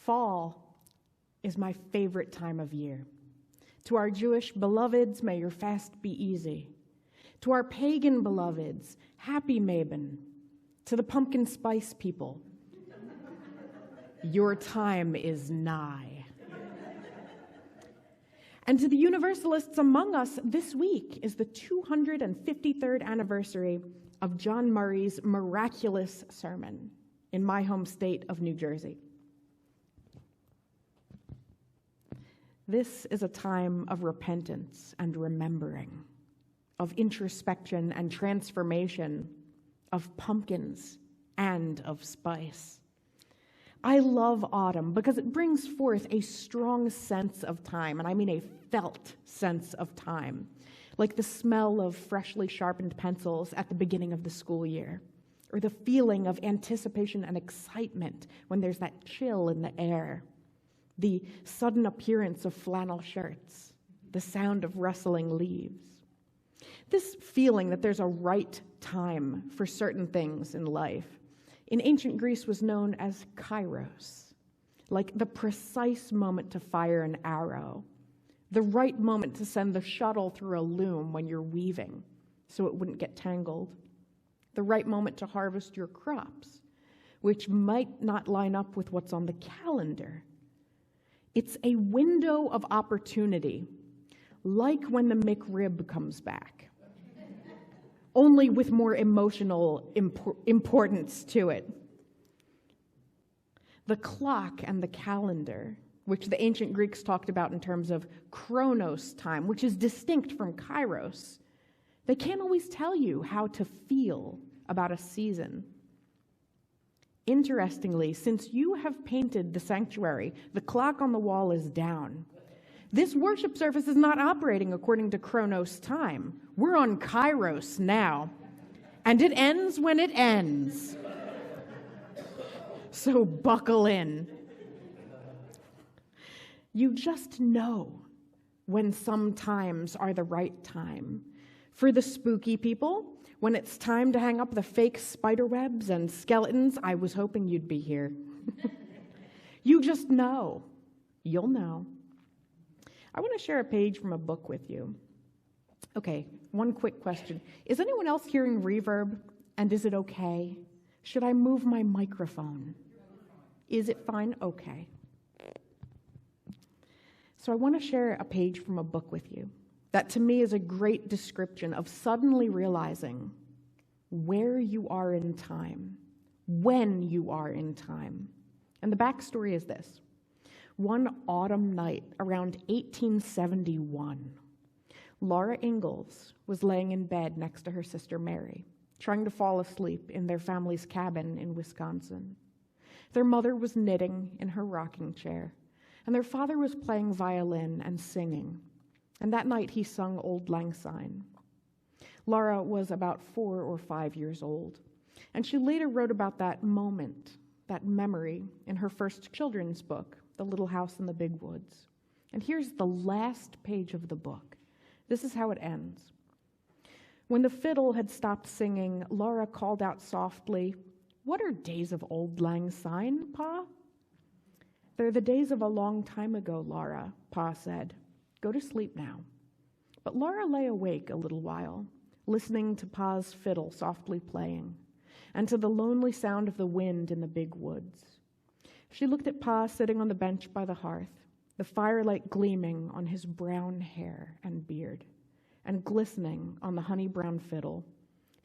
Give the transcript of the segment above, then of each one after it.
Fall is my favorite time of year. To our Jewish beloveds, may your fast be easy. To our pagan beloveds, happy Mabon. To the pumpkin spice people, your time is nigh. And to the universalists among us, this week is the 253rd anniversary of John Murray's miraculous sermon in my home state of New Jersey. This is a time of repentance and remembering, of introspection and transformation, of pumpkins and of spice. I love autumn because it brings forth a strong sense of time, and I mean a felt sense of time, like the smell of freshly sharpened pencils at the beginning of the school year, or the feeling of anticipation and excitement when there's that chill in the air, the sudden appearance of flannel shirts, the sound of rustling leaves. This feeling that there's a right time for certain things in life in ancient Greece was known as kairos, like the precise moment to fire an arrow, the right moment to send the shuttle through a loom when you're weaving so it wouldn't get tangled, the right moment to harvest your crops, which might not line up with what's on the calendar. It's a window of opportunity, like when the McRib comes back, only with more emotional importance to it. The clock and the calendar, which the ancient Greeks talked about in terms of chronos time, which is distinct from kairos, they can't always tell you how to feel about a season. Interestingly, since you have painted the sanctuary, the clock on the wall is down. This worship service is not operating according to chronos time. We're on kairos now, and it ends when it ends. So buckle in. You just know when some times are the right time. For the spooky people, when it's time to hang up the fake spider webs and skeletons, I was hoping you'd be here. You just know. You'll know. I want to share a page from a book with you. Okay, one quick question. Is anyone else hearing reverb, and is it okay? Should I move my microphone? Is it fine? Okay. So I want to share a page from a book with you that to me is a great description of suddenly realizing where you are in time, when you are in time. And the backstory is this. One autumn night around 1871, Laura Ingalls was laying in bed next to her sister Mary, trying to fall asleep in their family's cabin in Wisconsin. Their mother was knitting in her rocking chair, and their father was playing violin and singing. And that night he sung Auld Lang Syne. Laura was about 4 or 5 years old, and she later wrote about that moment, that memory, in her first children's book, The Little House in the Big Woods. And here's the last page of the book. This is how it ends. When the fiddle had stopped singing, Laura called out softly, "What are days of Auld Lang Syne, Pa?" "They're the days of a long time ago, Laura," Pa said. "Go to sleep now." But Laura lay awake a little while, listening to Pa's fiddle softly playing, and to the lonely sound of the wind in the big woods. She looked at Pa sitting on the bench by the hearth, the firelight gleaming on his brown hair and beard, and glistening on the honey-brown fiddle.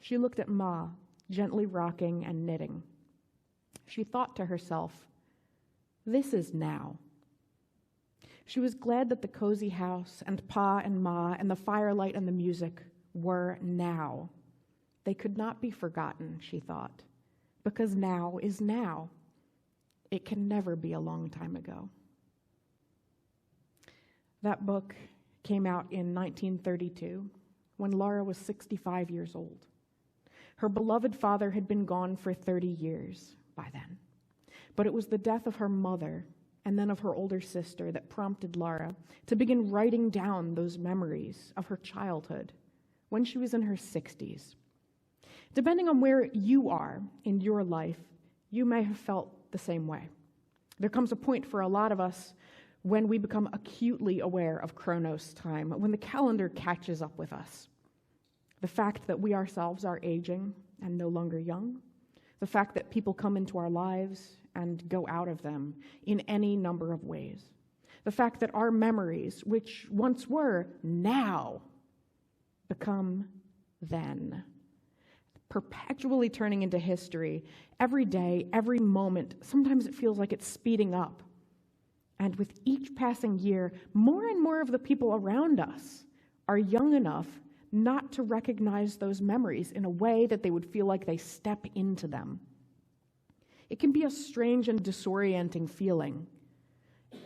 She looked at Ma, gently rocking and knitting. She thought to herself, "This is now." She was glad that the cozy house and Pa and Ma and the firelight and the music were now. They could not be forgotten, she thought, because now is now. It can never be a long time ago. That book came out in 1932, when Laura was 65 years old. Her beloved father had been gone for 30 years by then, but it was the death of her mother and then of her older sister that prompted Laura to begin writing down those memories of her childhood when she was in her 60s. Depending on where you are in your life, you may have felt the same way. There comes a point for a lot of us when we become acutely aware of Chronos time, when the calendar catches up with us. The fact that we ourselves are aging and no longer young. The fact that people come into our lives and go out of them in any number of ways. The fact that our memories, which once were now, become then. Perpetually turning into history. Every day, every moment, sometimes it feels like it's speeding up. And with each passing year, more and more of the people around us are young enough not to recognize those memories in a way that they would feel like they step into them. It can be a strange and disorienting feeling.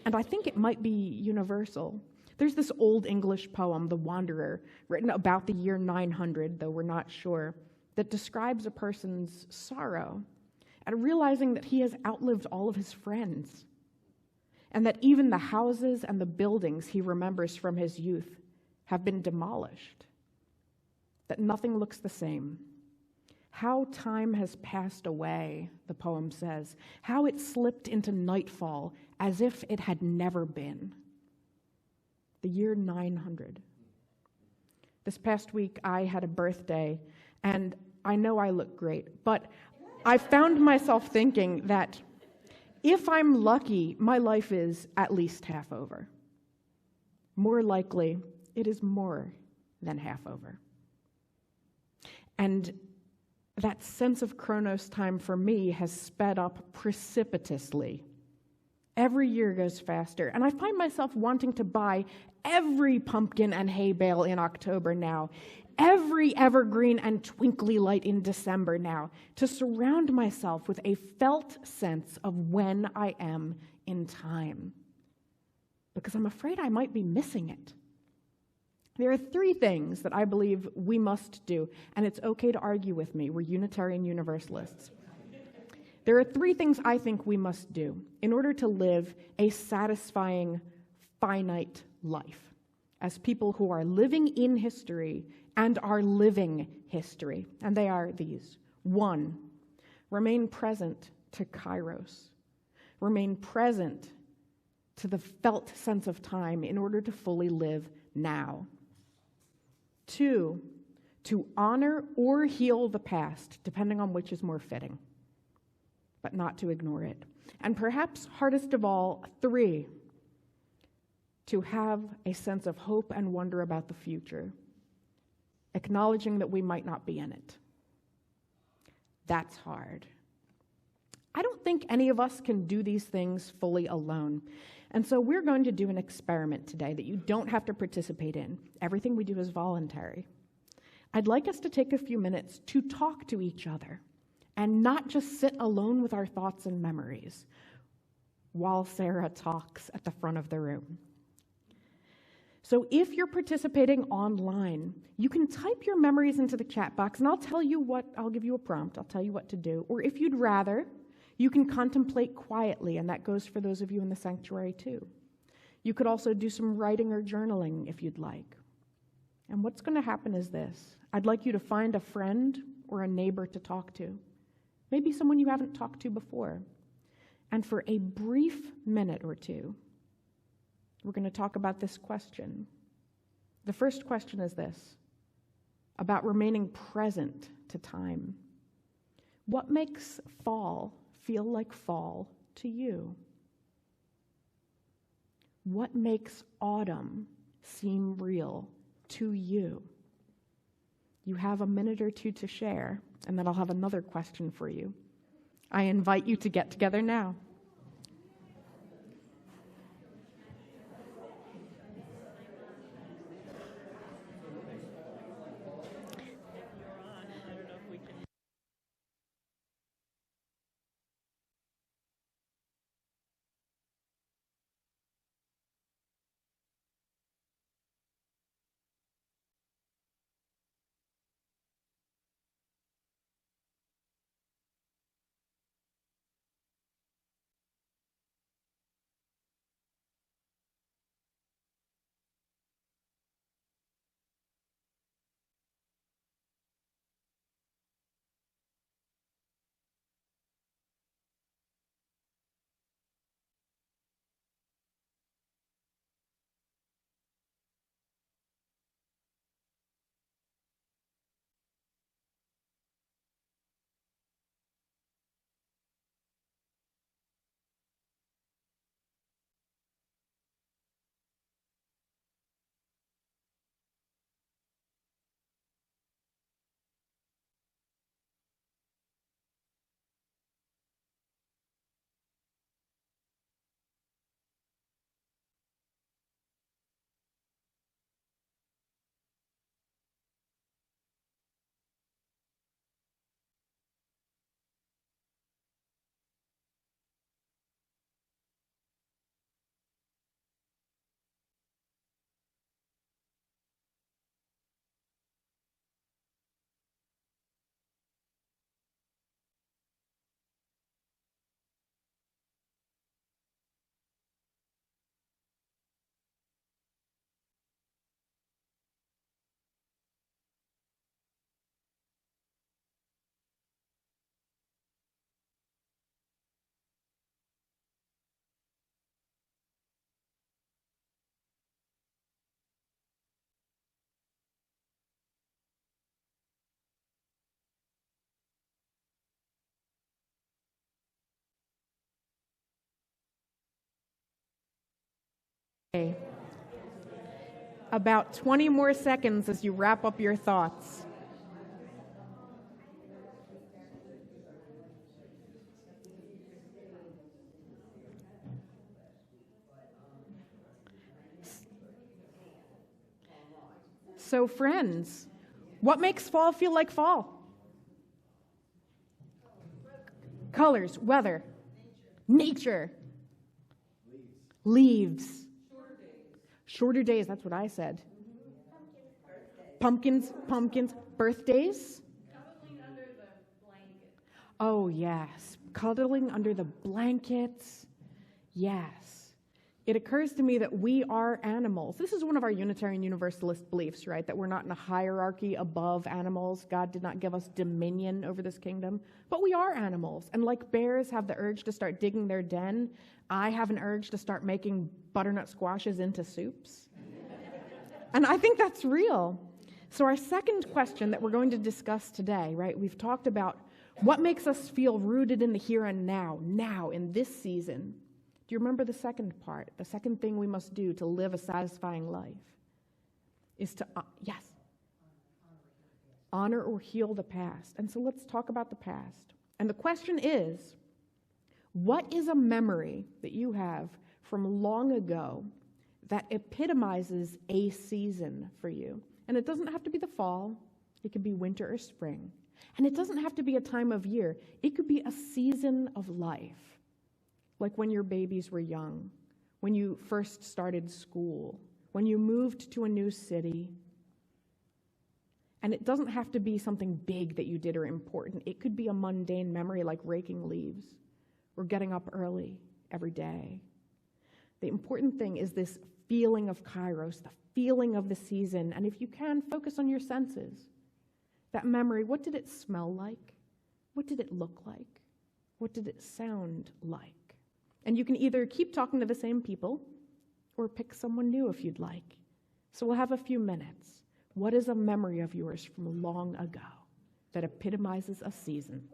And I think it might be universal. There's this old English poem, The Wanderer, written about the year 900, though we're not sure, that describes a person's sorrow at realizing that he has outlived all of his friends, and that even the houses and the buildings he remembers from his youth have been demolished, that nothing looks the same. How time has passed away, the poem says, how it slipped into nightfall as if it had never been. The year 900. This past week, I had a birthday, and I know I look great, but I found myself thinking that if I'm lucky, my life is at least half over. More likely, it is more than half over. And that sense of Chronos time for me has sped up precipitously. Every year goes faster, and I find myself wanting to buy every pumpkin and hay bale in October now, every evergreen and twinkly light in December now, to surround myself with a felt sense of when I am in time, because I'm afraid I might be missing it. There are 3 things that I believe we must do, and it's okay to argue with me. We're Unitarian Universalists. There are 3 things I think we must do in order to live a satisfying, finite life as people who are living in history and are living history. And they are these. 1, remain present to Kairos. Remain present to the felt sense of time in order to fully live now. 2, to honor or heal the past, depending on which is more fitting, but not to ignore it. And perhaps hardest of all, 3, to have a sense of hope and wonder about the future, acknowledging that we might not be in it. That's hard. I don't think any of us can do these things fully alone. And so we're going to do an experiment today that you don't have to participate in. Everything we do is voluntary. I'd like us to take a few minutes to talk to each other and not just sit alone with our thoughts and memories while Sarah talks at the front of the room. So if you're participating online, you can type your memories into the chat box, and I'll give you a prompt. I'll tell you what to do. Or if you'd rather, you can contemplate quietly, and that goes for those of you in the sanctuary too. You could also do some writing or journaling if you'd like. And what's going to happen is this. I'd like you to find a friend or a neighbor to talk to, maybe someone you haven't talked to before. And for a brief minute or two, we're going to talk about this question. The first question is this, about remaining present to time. What makes fall feel like fall to you? What makes autumn seem real to you? You have a minute or two to share, and then I'll have another question for you. I invite you to get together now. Okay. About 20 more seconds as you wrap up your thoughts. So, friends, what makes fall feel like fall? Colors, weather, nature, leaves. Shorter days, that's what I said. Pumpkins, birthdays. Cuddling under the blanket. Oh, yes. Cuddling under the blankets. Yes. It occurs to me that we are animals. This is one of our Unitarian Universalist beliefs, right? That we're not in a hierarchy above animals. God did not give us dominion over this kingdom. But we are animals. And like bears have the urge to start digging their den, I have an urge to start making butternut squashes into soups. And I think that's real. So our second question that we're going to discuss today, right? We've talked about what makes us feel rooted in the here and now in this season. Do you remember the second part? The second thing we must do to live a satisfying life is to, honor or heal the past. And so let's talk about the past. And the question is, what is a memory that you have from long ago that epitomizes a season for you? And it doesn't have to be the fall. It could be winter or spring. And it doesn't have to be a time of year. It could be a season of life. Like when your babies were young, when you first started school, when you moved to a new city. And it doesn't have to be something big that you did or important. It could be a mundane memory like raking leaves or getting up early every day. The important thing is this feeling of Kairos, the feeling of the season. And if you can, focus on your senses. That memory, what did it smell like? What did it look like? What did it sound like? And you can either keep talking to the same people or pick someone new if you'd like. So we'll have a few minutes. What is a memory of yours from long ago that epitomizes a season?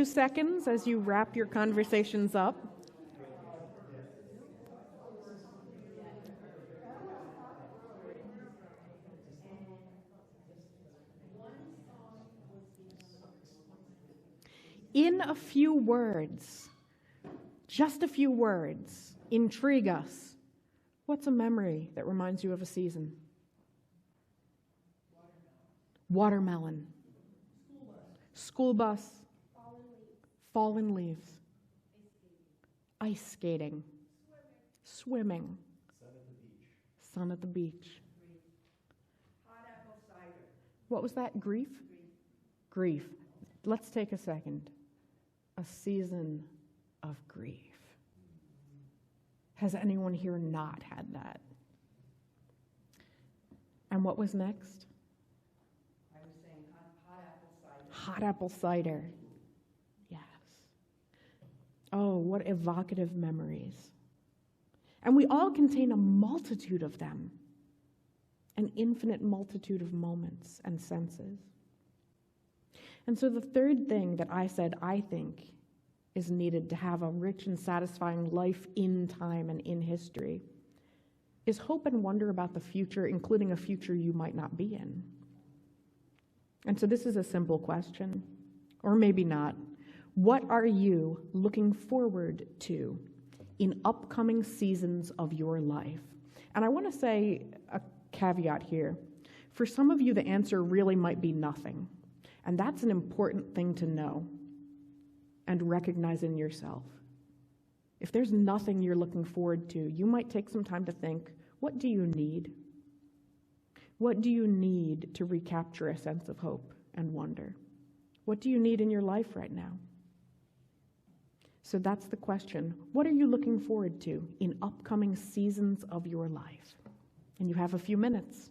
Few seconds as you wrap your conversations up. In a few words, just a few words, intrigue us. What's a memory that reminds you of a season? Watermelon. School bus. Fallen leaves. Ice skating. Swimming. Sun at the beach. Hot apple cider. What was that? Grief? Grief. Let's take a second. A season of grief. Has anyone here not had that? And what was next? I was saying hot apple cider. Hot apple cider. Yes. Oh, what evocative memories. And we all contain a multitude of them, an infinite multitude of moments and senses. And so the third thing that I said I think is needed to have a rich and satisfying life in time and in history is hope and wonder about the future, including a future you might not be in. And so this is a simple question, or maybe not. What are you looking forward to in upcoming seasons of your life? And I want to say a caveat here. For some of you, the answer really might be nothing. And that's an important thing to know and recognize in yourself. If there's nothing you're looking forward to, you might take some time to think, what do you need? What do you need to recapture a sense of hope and wonder? What do you need in your life right now? So that's the question. What are you looking forward to in upcoming seasons of your life? And you have a few minutes.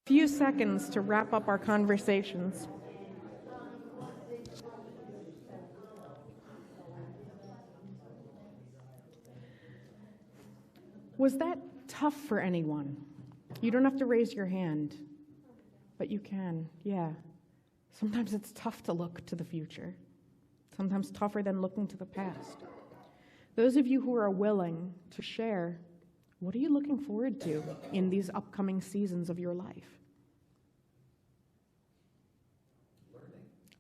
Few seconds to wrap up our conversations. Was that tough for anyone? You don't have to raise your hand, but you can, yeah. Sometimes it's tough to look to the future, sometimes tougher than looking to the past. Those of you who are willing to share, what are you looking forward to in these upcoming seasons of your life?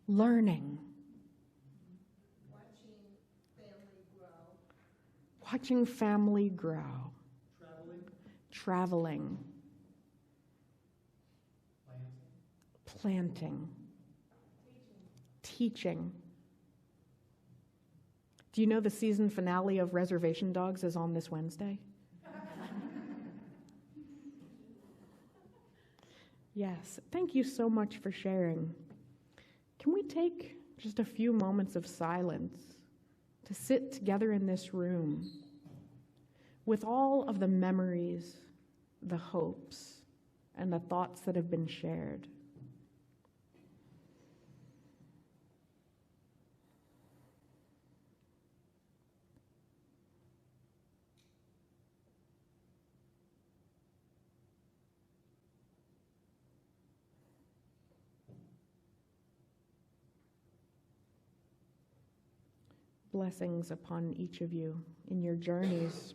Learning. Watching family grow. Traveling. Planting. Teaching. Do you know the season finale of Reservation Dogs is on this Wednesday? Yes, thank you so much for sharing. Can we take just a few moments of silence to sit together in this room with all of the memories, the hopes, and the thoughts that have been shared? Blessings upon each of you in your journeys.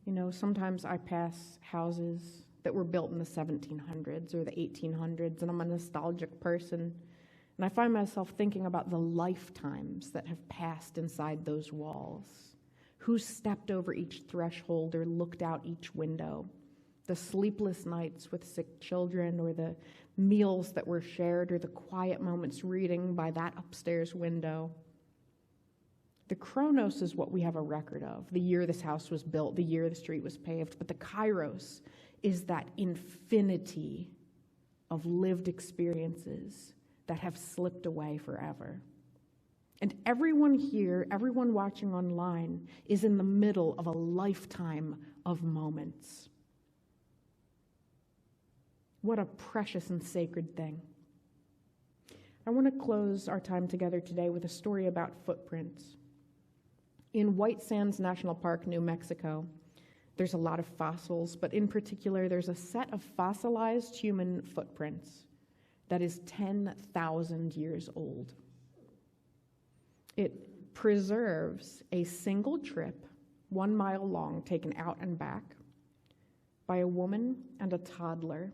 You know, sometimes I pass houses that were built in the 1700s or the 1800s, and I'm a nostalgic person, and I find myself thinking about the lifetimes that have passed inside those walls. Who stepped over each threshold or looked out each window? The sleepless nights with sick children, or the meals that were shared, or the quiet moments reading by that upstairs window. The Chronos is what we have a record of, the year this house was built, the year the street was paved. But the Kairos is that infinity of lived experiences that have slipped away forever. And everyone here, everyone watching online, is in the middle of a lifetime of moments. What a precious and sacred thing. I want to close our time together today with a story about footprints. In White Sands National Park, New Mexico, there's a lot of fossils, but in particular, there's a set of fossilized human footprints that is 10,000 years old. It preserves a single trip, 1 mile long, taken out and back by a woman and a toddler.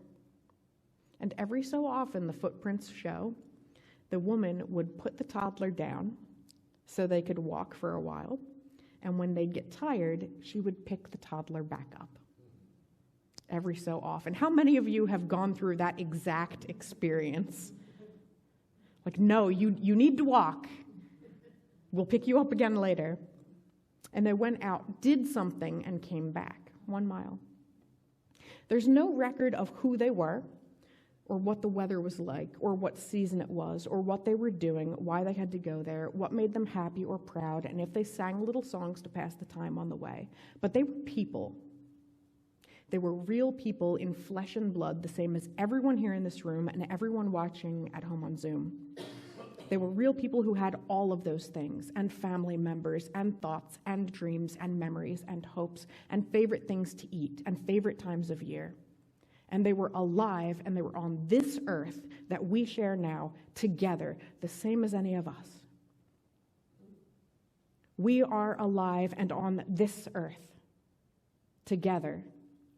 And every so often, the footprints show the woman would put the toddler down so they could walk for a while, and when they'd get tired, she would pick the toddler back up. Every so often. How many of you have gone through that exact experience? Like, no, you need to walk. We'll pick you up again later. And they went out, did something, and came back 1 mile. There's no record of who they were, or what the weather was like, or what season it was, or what they were doing, why they had to go there, what made them happy or proud, and if they sang little songs to pass the time on the way. But they were people. They were real people in flesh and blood, the same as everyone here in this room and everyone watching at home on Zoom. They were real people who had all of those things, and family members, and thoughts, and dreams, and memories, and hopes, and favorite things to eat, and favorite times of year. And they were alive, and they were on this earth that we share now together, the same as any of us. We are alive and on this earth together,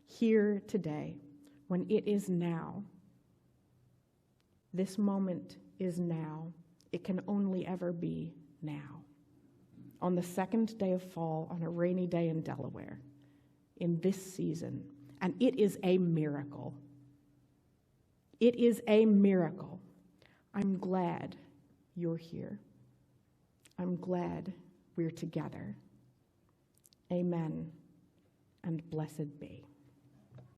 here today, when it is now. This moment is now. It can only ever be now. On the second day of fall, on a rainy day in Delaware, in this season. And it is a miracle. It is a miracle. I'm glad you're here. I'm glad we're together. Amen, and blessed be.